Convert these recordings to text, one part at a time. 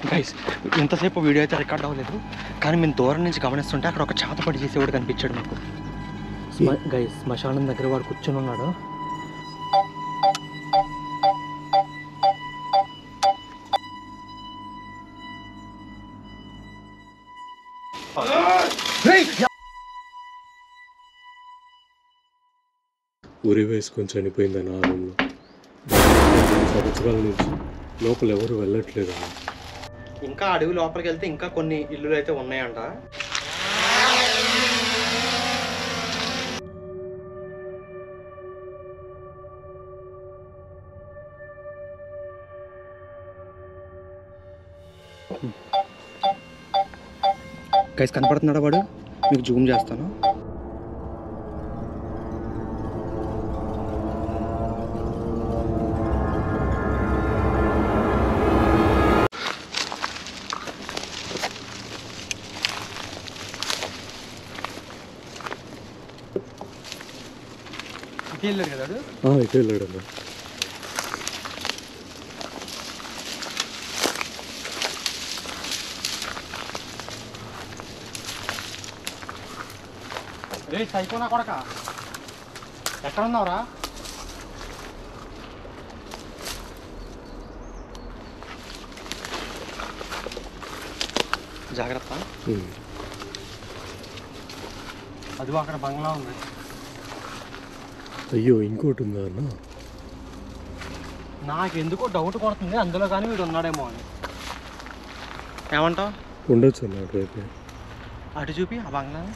Guys ఇంతసేపు video అయితే record అవ్వలేదు, కానీ మేము దూరం నుంచి గమనిస్తుంటే అక్కడ ఒక చేతపడి చేసేవాడు కనిపించాడు మాకు. గైస్ శ్మశానం దగ్గర వాడు కూర్చొని ఉన్నాడు. ఉరి వేసుకొని చనిపోయిందని ఆ రూమ్లో సంవత్సరాల నుంచి లోపల ఎవరు వెళ్ళట్లేదు. ఇంకా అడవి లోపలికి వెళ్తే ఇంకా కొన్ని ఇల్లులు అయితే ఉన్నాయంట. గైస్ కనపడుతున్నాడా వాడు? మీకు జూమ్ చేస్తాను. ఇటు వెళ్ళాడు కదా? ఇటు వెళ్ళాడన్నా. రే సైకోనా కొడక, ఎక్కడ ఉన్నావురా? జాగ్రత్త. అదిగో అక్కడ బంగ్లా ఉంది. అయ్యో ఇంకోటి ఉందా అన్న? నాకెందుకో డౌట్ కొడుతుంది అందులో, కానీ వీడు ఉన్నాడేమో అని. ఏమంటావు? ఉండొచ్చు అన్నాడు రేపు. అటు చూపి ఆ బంగ్లాని.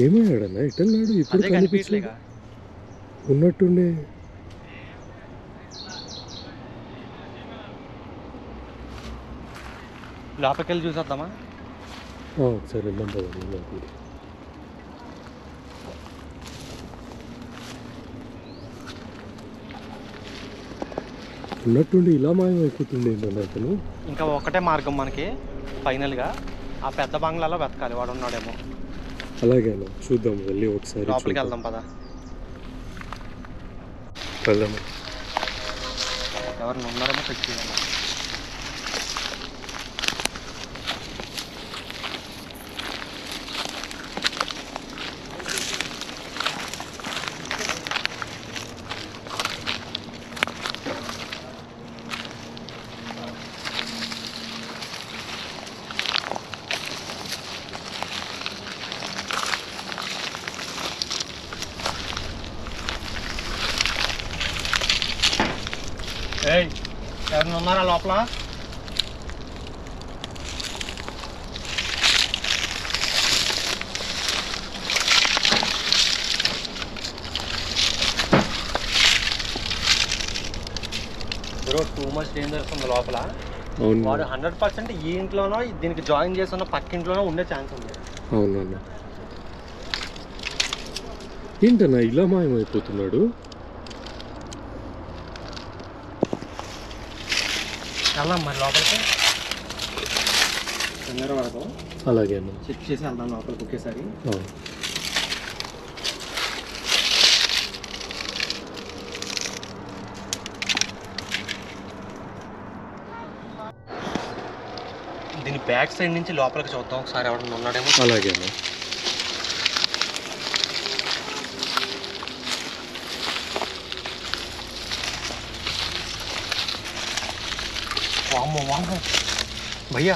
ఏమయ్యాడన్నా? ఇటు వెళ్ళాడు, ఇప్పుడు కనిపించలేగా. ఉన్నట్టుండే. లోపలికి వెళ్ళి చూసేద్దామా? ఒకసారి వెళ్దాం పదండి లోపలికి. ఉన్నట్టుండి ఇలా మాయమైపోతుంది ఏంటన్నా అతను? ఇంకా ఒకటే మార్గం మనకి ఫైనల్గా, ఆ పెద్ద బంగ్లాలో వెతకాలి, వాడు ఉన్నాడేమో. అలాగే అన్న, చూద్దాం వెళ్ళి ఒకసారి లోపలికి వెళ్దాం పదా. వెళ్దాము. ఎవరిని ఉన్నారేమో చెక్ చేయాలి. ఎవరైనా ఉన్నారా లోపల? బ్రో టూ మచ్ డేంజర్స్ ఉంది లోపల. వాడు 100% ఈ ఇంట్లోనో దీనికి జాయిన్ చేసి ఉన్న పక్కింట్లోనో ఉండే ఛాన్స్ ఉంది. అవునన్నా. ఏంటన్నా ఇలా మాయమైపోతున్నాడు? వెళ్దాం మరి లోపలికి. తొందర వరకు అలాగే అన్న, చెక్ చేసి వెళ్దాం లోపలికి ఒకేసారి. దీని బ్యాక్ సైడ్ నుంచి లోపలికి చూద్దాం ఒకసారి, ఎవరైనా ఉన్నాడేమో. అలాగే అన్న. వామ్మో వామ్మో భయ్యా,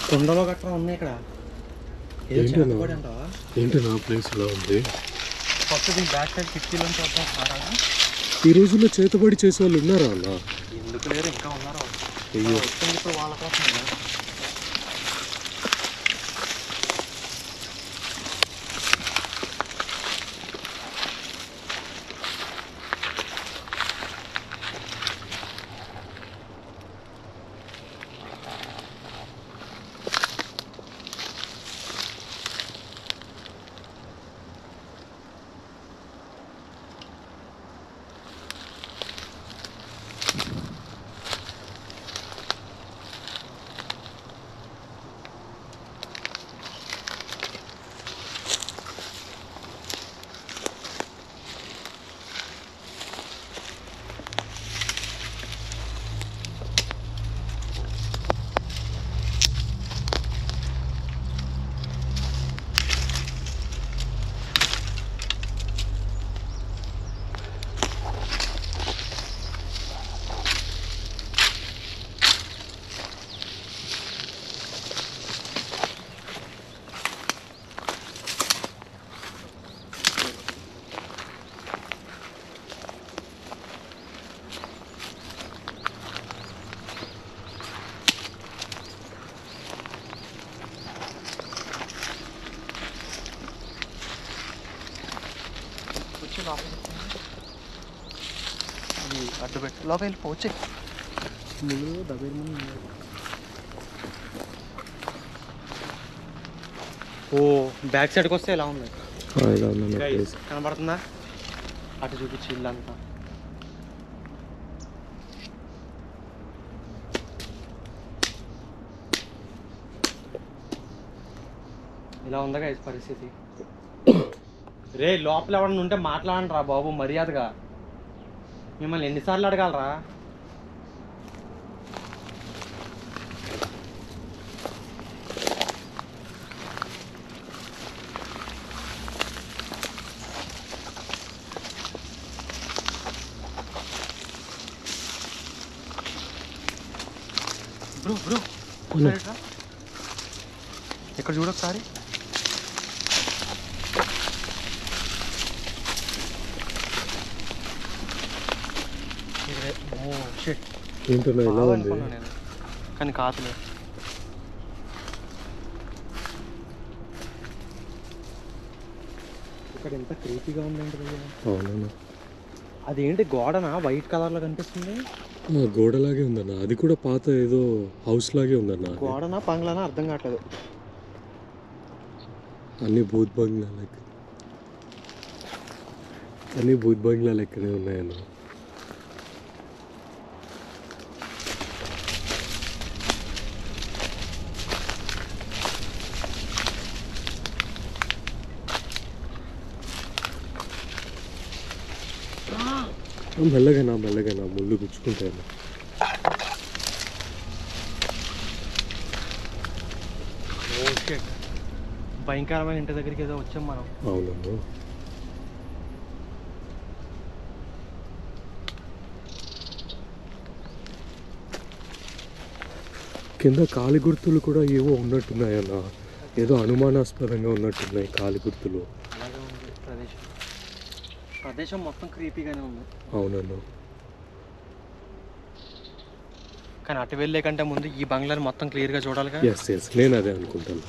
కొండలో గట్రా ఉన్నాయి ఇక్కడ. ఏంటన్నా ప్లేస్ ఇలా ఉంది? ఫస్ట్ దీని బ్యాక్ సైడ్ కిటికీలను చూద్దాం సారా. ఈ రోజుల్లో చేతబడి చేసే వాళ్ళు ఉన్నారా అన్న? ఎందుకు లేరు, ఇంకా ఉన్నారా? అయ్యో ఇప్పుడు వాళ్ళ కోసం. అది అడ్డు పెట్టి లోపల వెళ్ళిపోవచ్చు. ఓ బ్యాక్ సైడ్కి వస్తే ఎలా ఉంది కనబడుతుందా? అటు చూపించి ఇల్లు అంతా. ఇలా ఉందా గైస్ పరిస్థితి? రే లోపల ఎవడన్నా ఉంటే మాట్లాడండి రా బాబు మర్యాదగా. మిమ్మల్ని ఎన్నిసార్లు అడగాలరా? బ్రో బ్రో ఇక్కడ చూడొకసారి. నేను కానీ కాదులే. ఇక్కడ ఎంత క్రీపీగా ఉందంటే అవునన్నా. అదేంటి గోడనా వైట్ కలర్లో కనిపిస్తుంది? గోడలాగే ఉందన్న. అది కూడా పాత ఏదో హౌస్ లాగే ఉందన్న. గోడనా బంగ్లానా అర్థం కావట్లేదు. అన్ని భూత్ బంగ్లా లెక్క, అన్ని భూత్ బంగ్లా లెక్కనే ఉన్నాయన్న. మెల్లగా ముళ్ళు గుచ్చుకుంటాను. భయంకరమైన ఇంటి దగ్గరికి ఏదో వచ్చాం మనం. అవునమ్మా. కింద కాలి గుర్తులు కూడా ఏవో ఉన్నట్టున్నాయన్న. ఏదో అనుమానాస్పదంగా ఉన్నట్టున్నాయి కాలి గుర్తులు. అలాగే ఉంది ప్రదేశం మొత్తం క్రీపీగానే ఉంది. అవునన్నా. కానీ అటు వెళ్ళే కంటే ముందు ఈ బంగ్లాని మొత్తం క్లియర్గా చూడాలిగా. ఎస్ నేను అదే అనుకుంటాను.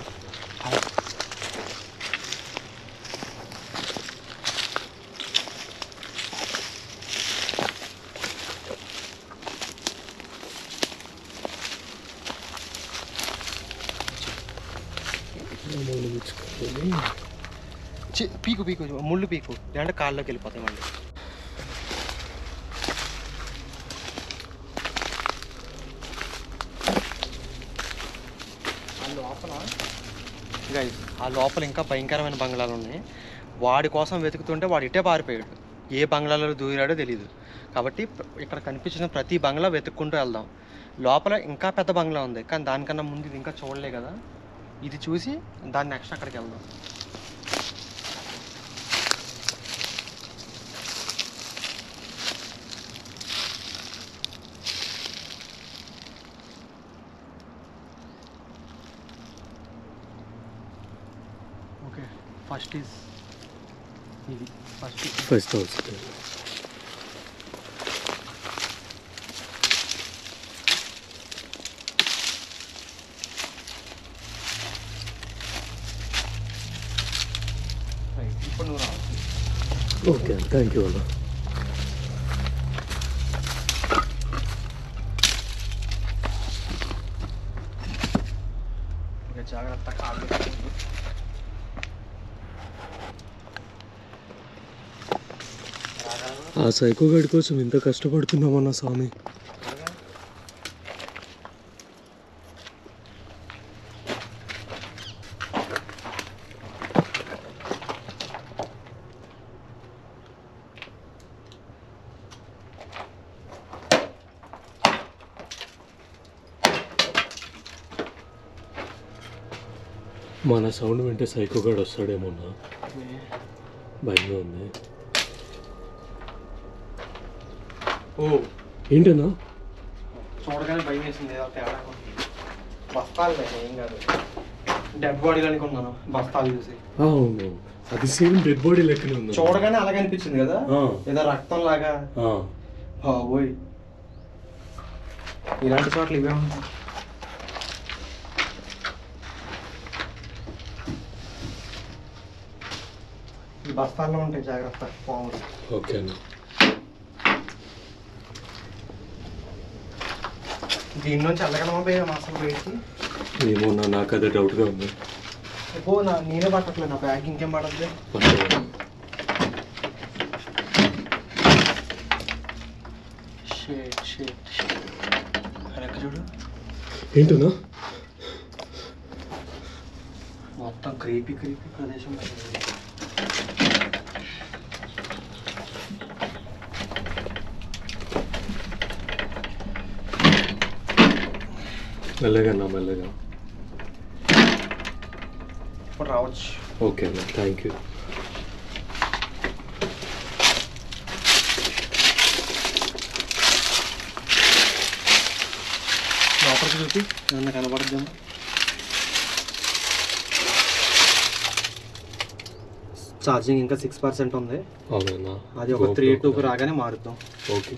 పీకు ముళ్ళు పీకు లేదంటే కాళ్ళలోకి వెళ్ళిపోతాయి మళ్ళీ. గైస్ ఆ లోపల ఇంకా భయంకరమైన బంగ్లాలు ఉన్నాయి. వాడి కోసం వెతుకుతుంటే వాడు ఇటే పారిపోయాడు. ఏ బంగ్లాలో దూరాడో తెలియదు. కాబట్టి ఇక్కడ కనిపించిన ప్రతి బంగ్లా వెతుక్కుంటూ వెళ్దాం. లోపల ఇంకా పెద్ద బంగ్లా ఉంది కానీ దానికన్నా ముందు ఇది ఇంకా చూడలే కదా. ఇది చూసి దాన్ని నెక్స్ట్ అక్కడికి వెళ్దాం. Okay first house. ఇప్పుడు నువ్వు రావచ్చు. ఓకే థ్యాంక్ యూ అన్న. జాగ్రత్త కాళ్ళు. ఆ సైకో గాడి కోసం ఇంత కష్టపడుతున్నామన్న స్వామి. మన సౌండ్ వింటే సైకో గాడు వస్తాడేమోన్నా, భయంగా ఉంది. ఓ ఏంటన్నా చూడగానే భయం వేసింది. తేడా బస్తాలు ఏం కాదు, డెడ్ బాడీలు అనుకున్నాను బస్తాలు చూసి. అవును అది సేమ్ డెడ్ బాడీ లెక్కనే ఉంది. చూడగానే అలాగే అనిపించింది కదా, ఏదో రక్తం లాగా. బాబోయ్ ఇలాంటి చోట్ల ఇవే ఉంటాయి. ఈ బస్తాల్లో ఉంటాయి, జాగ్రత్త పాములు. ఓకే అన్న. దీని నుంచి వెళ్ళగలమా పోయా మాసం బయటికి? ఏమో నాకు అదే డౌట్గా ఉంది. నేనే పట్టట్లేదు, నా బ్యాగ్ ఇంకేం పడద్దు. చూడు ఏంటన్నా మొత్తం క్రీపీ ప్రదేశం. మెల్లగా అన్న, మెల్లగా. ఇప్పుడు రావచ్చు. ఓకే అన్న, థ్యాంక్ యూ. లోపలికి చూపి ఏమన్నా కనబడద్దేమో. ఛార్జింగ్ ఇంకా 6% ఉంది. అవునన్నా, అది ఒక 3-2 రాగానే మారుద్దాం. ఓకే.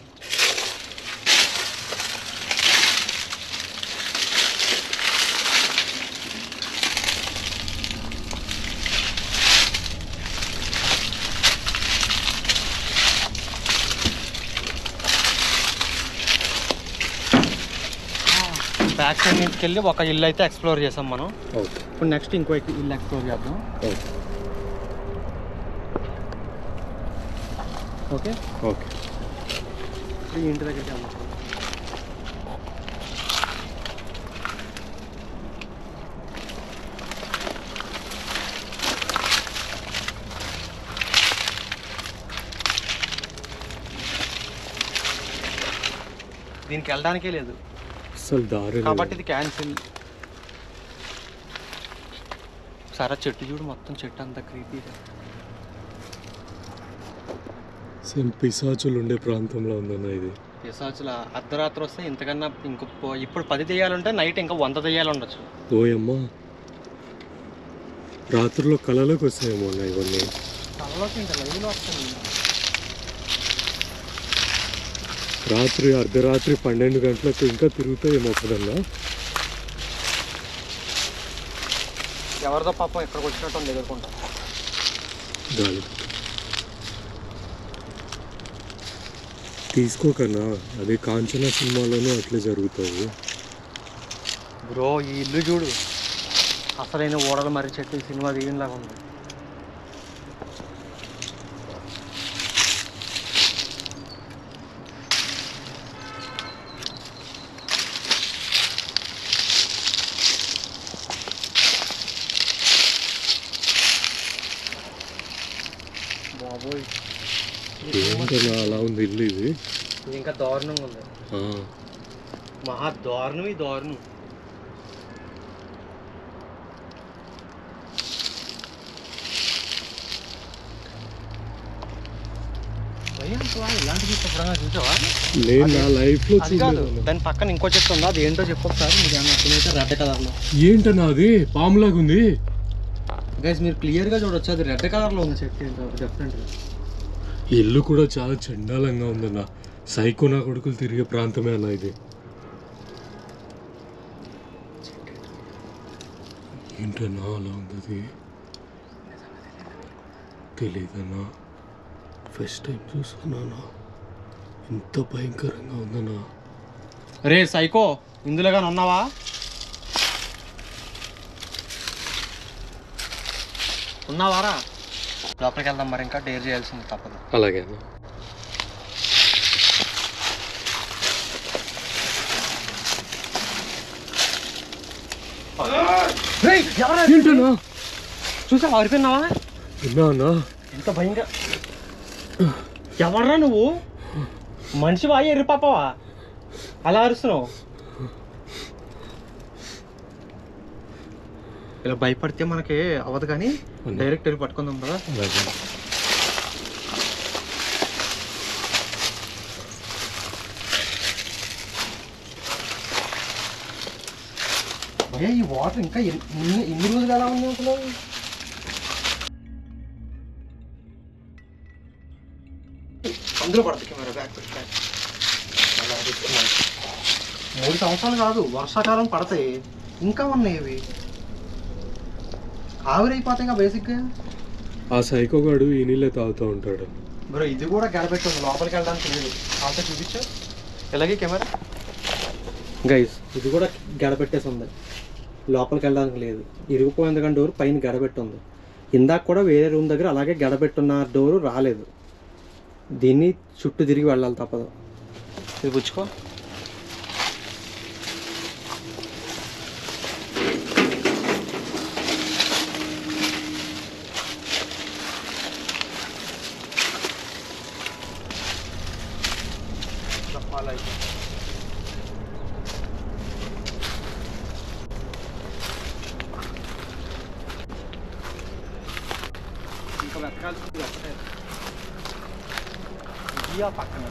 బ్యాక్ సైడ్ నుంచి వెళ్ళి ఒక ఇల్లు అయితే ఎక్స్ప్లోర్ చేసాం మనం. ఓకే. ఇప్పుడు నెక్స్ట్ ఇంకో ఇల్లు ఎక్స్ప్లోర్ చేద్దాం. Okay okay. ఈ ఇంటి దగ్గరికి వెళ్దాం. దీనికి వెళ్ళడానికే లేదు అసలు దారి కాబట్టి ఇది క్యాన్సిల్. సరే చెట్టు చూడు, మొత్తం చెట్టు అంతా క్రీపీగా. సేమ్ పిశాచులు ఉండే ప్రాంతంలో ఉందన్న ఇది. పిశాచుల అర్ధరాత్రి వస్తే ఇంతకన్నా ఇప్పుడు 10 దెయ్యాలుంటే నైట్ ఇంకా 100 దెయ్యాలు ఉండొచ్చు. ఓయమ్మా, రాత్రిలో కళలోకి వస్తాయేమో అన్న ఇవన్నీ. కళ్ళలోకి ఇంకా లైవ్లో వస్తాయి. రాత్రి అర్ధరాత్రి 12 గంటలకు ఇంకా తిరుగుతాయేమో కదన్నా. ఎవరిదో పాపం ఇక్కడికి వచ్చినట్టు ఉంది ఎదుర్కొంటా. గాలి తీసుకోకన్నా, అది కాంచనా సినిమాలోనూ అట్లే జరుగుతాయి. బ్రో ఈ ఇల్లు చూడు, అసలైన ఓడల మరి చెట్టు సినిమా దిగినలాగా ఉంది. బాబోయ్, ఏంటన్నా అలా ఉంది ఇల్లు ఇది? ఇది ఇంకా దారుణంగా ఉంది. మహా దారుణం, ఈ దారుణం. ఇలాంటివి ఎప్పుడైనా చూసావా? నేను నా లైఫ్ లో అది కాదు, దాని పక్కన ఇంకో చెట్టు ఉందా, అది ఏంటో చెప్పు ఒకసారి. మీరు ఏమన్నా అర్థమైతే రెడ్ కలర్లో. ఏంటన్నా అది పాములాగా ఉంది? గైస్ మీరు క్లియర్గా చూడొచ్చు, అది రెడ్ కలర్లో ఉంది చెట్టు. ఏంటో డిఫరెంట్గా. ఇల్లు కూడా చాలా చండాలంగా ఉందన్న. సైకోనా కొడుకులు తిరిగే ప్రాంతమే అన్న ఇది. ఏంటన్నా అలా ఉంది? తెలీదన్నా, ఫస్ట్ టైం చూసుకున్నానా. ఎంత భయంకరంగా ఉందన్నా. రే సైకో, ఇందులో కానీ ఉన్నావా? ఉన్నావారా? లోపలికి వెళ్దాం మరి, ఇంకా డేర్ చేయాల్సింది తప్పదు. అలాగే అన్న. ఏంటన్నా చూసా అరిపోయినావా? విన్నా అన్నా, ఎంత భయంగా. ఎవర్రా నువ్వు? మనిషి వాయి ఎర్రి పాపవా అలా అరుస్తున్నావు? ఇలా భయపడితే మనకి అవ్వదు, కానీ డైరెక్ట్ వెళ్ళి పట్టుకుందాం కదా. భయ ఈ వాటర్ ఇంకా ఎన్ని రోజులు ఎలా ఉంది అసలు? అందులో పడుతుంది కెమెరా బ్యాక్. 3 సంవత్సరాలు కాదు, వర్షాకాలం పడతాయి ఇంకా ఉన్నాయి. ఇవి ఆవిరైపోతాయి కదా బేసిక్గా. ఆ సైకోగాడు ఈ నీళ్ళే తాగుతూ ఉంటాడు. బ్రో ఇది కూడా గడబెట్టి ఉంది, లోపలికి వెళ్ళడానికి లేదు. కాకపోతే చూపించు ఇలాగే కెమెరా. గైస్ ఇది కూడా గడబెట్టేసి ఉంది, లోపలికి వెళ్ళడానికి లేదు. ఇరిగిపోయింది కానీ డోర్ పైన గడబెట్టి ఉంది. ఇందాక కూడా వేరే రూమ్ దగ్గర అలాగే గడబెట్టున్న డోరు రాలేదు. దీన్ని చుట్టూ తిరిగి వెళ్ళాలి తప్పదు. ఇది పుచ్చుకో. ఇంకా వెతకాల్సింది ఒకటే, ఇది ఆ పక్కన.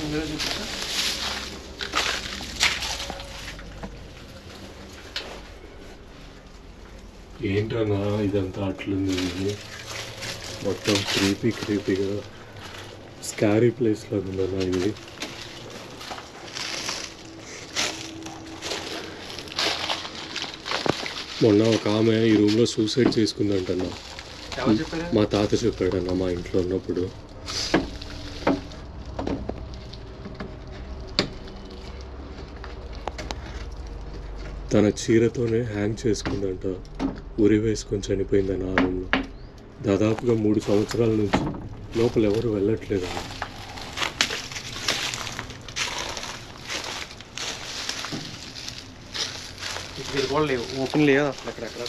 ఇందులో చూపించా. ఏంటన్నా ఇదంతా అట్లుంది, మొత్తం క్రీపీగా స్కారీ ప్లేస్ లాగా ఉందన్నా ఇది. మొన్న ఒక ఆమె ఈ రూమ్లో సూసైడ్ చేసుకుందంటన్నా. ఎవరు చెప్పారు? మా తాత చెప్పాడన్నా మా ఇంట్లో ఉన్నప్పుడు. తన చీరతోనే హ్యాంగ్ చేసుకుందంట, ఉరి వేసుకొని చనిపోయిందని ఆ రూమ్లో. దాదాపుగా 3 సంవత్సరాల నుంచి లోపల ఎవరు వెళ్ళట్లేదు. ఇది కూడా లేవు, ఓపెన్ లేదు అసలు అక్కడెక్కడ.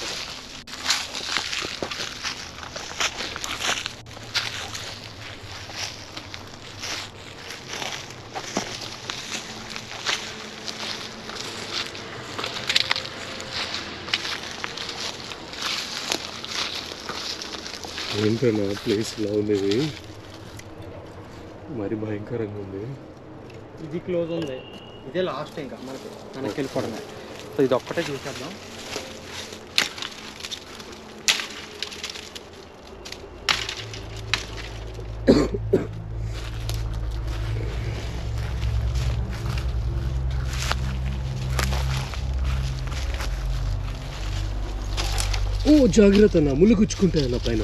ఏంటన్నా ప్లేస్ ఇలా ఉండేది, మరి భయంకరంగా ఉంది. ఇది క్లోజ్ ఉంది, ఇదే లాస్ట్ ఇంకా మనకి వెనక్కి వెళ్ళిపోవడమే. సో ఇది ఒక్కటే చూసేద్దాం. ఓ జాగ్రత్త అన్న, ముళ్ళు గుచ్చుకుంటాయన్న పైన.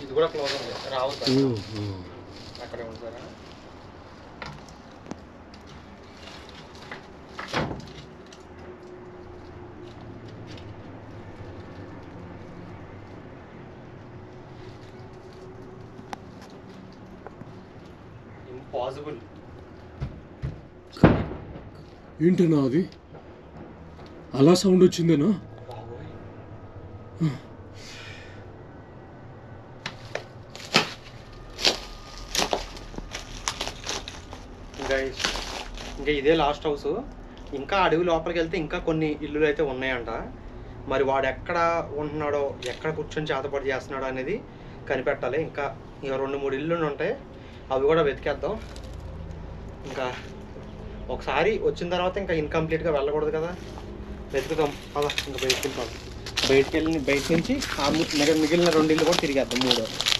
ఇది కూడా క్లోజ్ ఉంది, రావద్దు అక్కడే ఉంటారా. ఇంపాసిబుల్. ఏంటన్నా అది అలా సౌండ్ వచ్చిందేనా? ఇంకా ఇదే లాస్ట్ హౌస్. ఇంకా అడవి లోపలికి వెళ్తే ఇంకా కొన్ని ఇల్లులు అయితే ఉన్నాయంట. మరి వాడు ఎక్కడ ఉంటున్నాడో, ఎక్కడ కూర్చొని చేతపడి చేస్తున్నాడో అనేది కనిపెట్టాలి. ఇంకా 2-3 ఇల్లు ఉంటాయి, అవి కూడా వెతికేద్దాం. ఇంకా ఒకసారి వచ్చిన తర్వాత ఇంకా ఇన్కంప్లీట్గా వెళ్ళకూడదు కదా, వెతుకుతాం. అలా ఇంకా బయటకు వెళ్తాం. బయట నుంచి మిగిలిన 2 ఇల్లు కూడా తిరిగేద్దాం. 3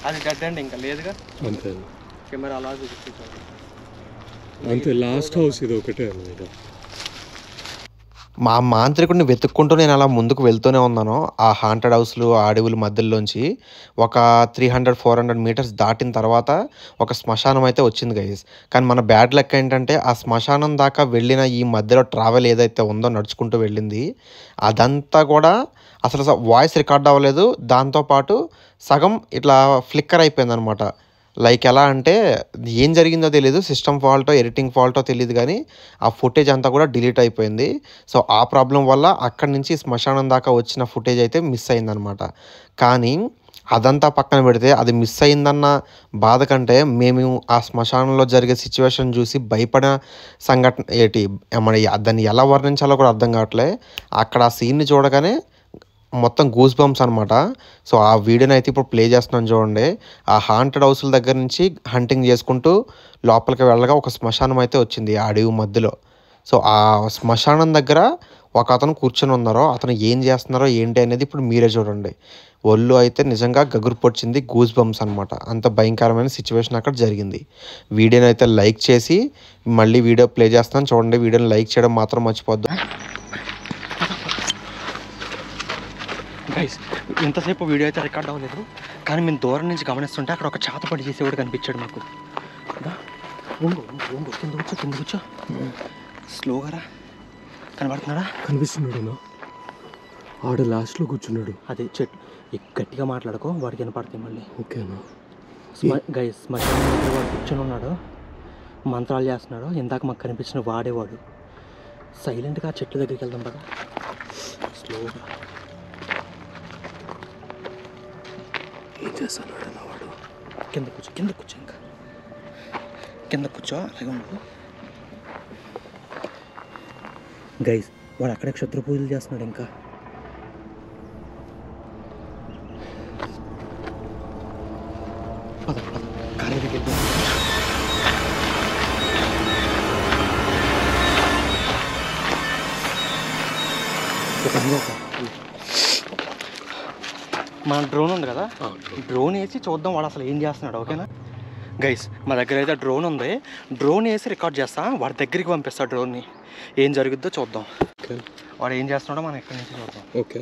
అది డెడ్ అండ్ ఇంకా లేదుగా. అంతే కెమెరా అలా చూపిస్తాం. అంతే, లాస్ట్ హౌస్ ఇది ఒకటే అన్నమాట. మా మాంత్రికుడిని వెతుక్కుంటూ నేను అలా ముందుకు వెళ్తూనే ఉన్నాను. ఆ హాంటెడ్ హౌస్లు, ఆ అడవుల మధ్యలోంచి ఒక 300-400 మీటర్స్ దాటిన తర్వాత ఒక శ్మశానం అయితే వచ్చింది గైస్. కానీ మన బ్యాడ్ లక్ ఏంటంటే ఆ శ్మశానం దాకా వెళ్ళిన ఈ మధ్యలో ట్రావెల్ ఏదైతే ఉందో నడుచుకుంటూ వెళ్ళింది, అదంతా కూడా అసలు వాయిస్ రికార్డ్ అవ్వలేదు. దాంతోపాటు సగం ఇట్లా ఫ్లిక్కర్ అయిపోయింది అనమాట. లైక్ ఎలా అంటే ఏం జరిగిందో తెలియదు, సిస్టమ్ ఫాల్టో ఎడిటింగ్ ఫాల్టో తెలియదు, కానీ ఆ ఫుటేజ్ అంతా కూడా డిలీట్ అయిపోయింది. సో ఆ ప్రాబ్లం వల్ల అక్కడి నుంచి శ్మశానం దాకా వచ్చిన ఫుటేజ్ అయితే మిస్ అయిందనమాట. కానీ అదంతా పక్కన పెడితే అది మిస్ అయిందన్న బాధ కంటే మేము ఆ శ్మశానంలో జరిగే సిచ్యువేషన్ చూసి భయపడిన సంఘటన మన దాన్ని ఎలా వర్ణించాలో కూడా అర్థం కావట్లే. అక్కడ ఆ సీన్ని చూడగానే మొత్తం గూస్ బంప్స్ అనమాట. సో ఆ వీడియోని అయితే ఇప్పుడు ప్లే చేస్తున్నాను చూడండి. ఆ హాంటెడ్ హౌస్ల దగ్గర నుంచి హంటింగ్ చేసుకుంటూ లోపలికి వెళ్ళగా ఒక శ్మశానం అయితే వచ్చింది ఆ అడవి మధ్యలో. సో ఆ శ్మశానం దగ్గర ఒక అతను కూర్చొని ఉన్నారో, అతను ఏం చేస్తున్నారో ఏంటి అనేది ఇప్పుడు మీరే చూడండి. ఒళ్ళు అయితే నిజంగా గగురు పొడిచింది, గూస్ బంప్స్ అనమాట. అంత భయంకరమైన సిచ్యువేషన్ అక్కడ జరిగింది. వీడియోని అయితే లైక్ చేసి మళ్ళీ వీడియో ప్లే చేస్తాను చూడండి. వీడియోని లైక్ చేయడం మాత్రం మర్చిపోద్దు. గైస్, ఇంతసేపు వీడియో అయితే రికార్డ్ అవ్వలేదు, కానీ మేము దూరం నుంచి గమనిస్తుంటే అక్కడ ఒక చేతపడి చేసేవాడు కనిపించాడు మాకు. కింద కూర్చో స్లోగా రా. కనబడుతున్నాడా? కనిపిస్తున్నాడు. ఆడ లాస్ట్లో కూర్చున్నాడు. అదే చెట్టు గట్టిగా మాట్లాడుకో, వాడికి వినపడతాయి మళ్ళీ. ఓకేనా గైస్, శ్మశానం దగ్గర వాడు కూర్చొని ఉన్నాడు, మంత్రాలు చేస్తున్నాడు. ఇందాక మాకు కనిపించిన వాడేవాడు. సైలెంట్గా ఆ చెట్టు దగ్గరికి వెళ్దాం కదా, స్లోగా. ఏం చేస్తాడు వాడు? కింద కూర్చో ఇంకా కింద కూర్చో, అలాగే ఉండు. గైస్, వాడు అక్కడే క్షత్ర పూజలు చేస్తున్నాడు. ఇంకా పద కారు దగ్గరికి వెళ్దాం. మన డ్రోన్ ఉంది కదా, డ్రోన్ వేసి చూద్దాం వాడు అసలు ఏం చేస్తున్నాడు. ఓకేనా గైస్, మా దగ్గర అయితే డ్రోన్ ఉంది. డ్రోన్ వేసి రికార్డ్ చేస్తా, వాడి దగ్గరికి పంపిస్తా డ్రోన్ని. ఏం జరుగుద్దో చూద్దాం. వాడు ఏం చేస్తున్నాడో మనం ఎక్కడి నుంచి చూద్దాం. ఓకే.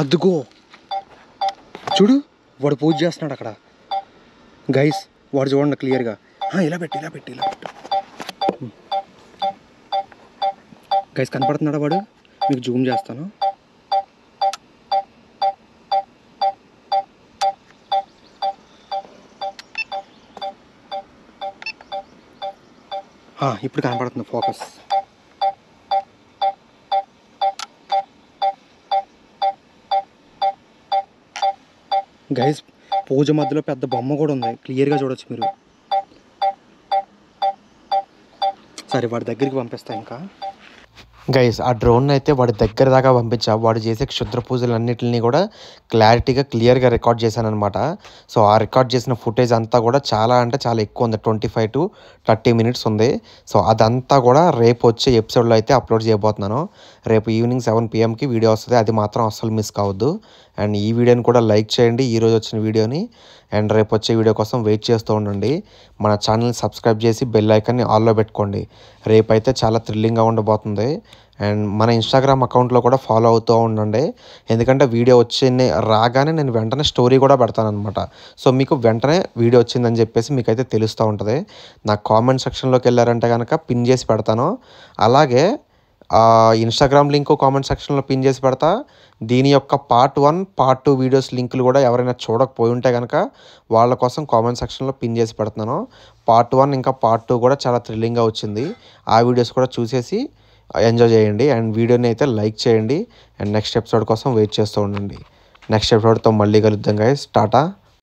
అద్దుగో చూడు, వాడు పూజ చేస్తున్నాడు అక్కడ. గైస్, వాడు చూడండి క్లియర్గా. ఇలా పెట్టి గైస్, కనపడుతున్నాడా వాడు? మీకు జూమ్ చేస్తాను. ఇప్పుడు కనపడుతుంది ఫోకస్. గైస్, పూజ మధ్యలో పెద్ద బొమ్మ కూడా ఉంది, క్లియర్గా చూడొచ్చు మీరు. సరే, వాడి దగ్గరికి పంపిస్తా. ఇంకా గైస్, ఆ డ్రోన్ అయితే వాడి దగ్గర దాకా పంపించా. వాడు చేసే క్షుద్ర పూజలన్నింటినీ కూడా క్లియర్గా రికార్డ్ చేశాను అనమాట. సో ఆ రికార్డ్ చేసిన ఫుటేజ్ అంతా కూడా చాలా అంటే చాలా ఎక్కువ ఉంది, 25 to 30 minutes ఉంది. సో అదంతా కూడా రేపు వచ్చే ఎపిసోడ్లో అయితే అప్లోడ్ చేయబోతున్నాను. రేపు ఈవినింగ్ 7 PM వీడియో వస్తుంది, అది మాత్రం అస్సలు మిస్ కావద్దు. అండ్ ఈ వీడియోని కూడా లైక్ చేయండి, ఈరోజు వచ్చిన వీడియోని. అండ్ రేపు వచ్చే వీడియో కోసం వెయిట్ చేస్తూ ఉండండి. మన ఛానల్ని సబ్స్క్రైబ్ చేసి బెల్ ఐకాన్ని ఆల్లో పెట్టుకోండి. రేపు అయితే చాలా థ్రిల్లింగ్గా ఉండబోతుంది. అండ్ మన ఇన్స్టాగ్రామ్ అకౌంట్లో కూడా ఫాలో అవుతూ ఉండండి, ఎందుకంటే వీడియో రాగానే నేను వెంటనే స్టోరీ కూడా పెడతాను అనమాట. సో మీకు వెంటనే వీడియో వచ్చిందని చెప్పేసి మీకైతే తెలుస్తూ ఉంటుంది. నాకు కామెంట్ సెక్షన్లోకి వెళ్ళారంటే కనుక పిన్ చేసి పెడతాను. అలాగే ఇన్స్టాగ్రామ్ లింక్ కామెంట్ సెక్షన్లో పిన్ చేసి పెడతా. దీని యొక్క పార్ట్ 1, పార్ట్ 2 వీడియోస్ లింకులు కూడా ఎవరైనా చూడకపోయి ఉంటే కనుక వాళ్ళ కోసం కామెంట్ సెక్షన్లో పిన్ చేసి పెడుతున్నాను. పార్ట్ 1 ఇంకా పార్ట్ 2 కూడా చాలా థ్రిల్లింగ్గా వచ్చింది. ఆ వీడియోస్ కూడా చూసేసి ఎంజాయ్ చేయండి. అండ్ వీడియోని అయితే లైక్ చేయండి. అండ్ నెక్స్ట్ ఎపిసోడ్ కోసం వెయిట్ చేస్తూ ఉండండి. నెక్స్ట్ ఎపిసోడ్తో మళ్ళీ కలుద్దాం గైస్. టాటా.